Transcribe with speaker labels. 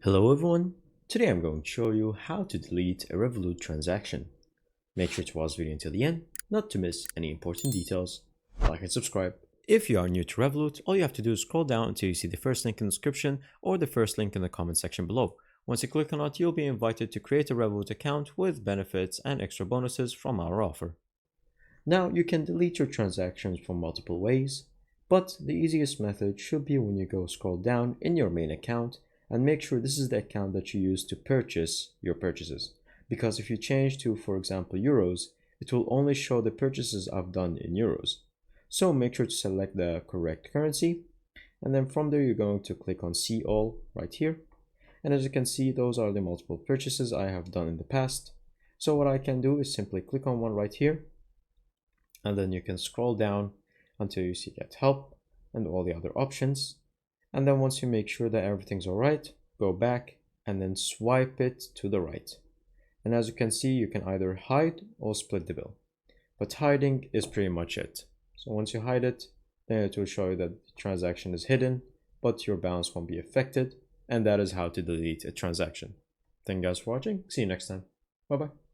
Speaker 1: Hello everyone, today I'm going to show you how to delete a Revolut transaction. Make sure to watch the video until the end, not to miss any important details. Like and subscribe. If you are new to Revolut, all you have to do is scroll down until you see the first link in the description or the first link in the comment section below. Once you click on it, you'll be invited to create a Revolut account with benefits and extra bonuses from our offer. Now you can delete your transactions from multiple ways, but the easiest method should be when you go scroll down in your main account and make sure this is the account that you use to purchase your purchases. Because if you change to, for example, euros, it will only show the purchases I've done in euros. So make sure to select the correct currency. And then from there, you're going to click on see all right here. And as you can see, those are the multiple purchases I have done in the past. So what I can do is simply click on one right here. And then you can scroll down until you see get help and all the other options. And then once you make sure that everything's all right, go back and then swipe it to the right. And as you can see, you can either hide or split the bill. But hiding is pretty much it. So once you hide it, then it will show you that the transaction is hidden, but your balance won't be affected. And that is how to delete a transaction. Thank you guys for watching. See you next time. Bye bye.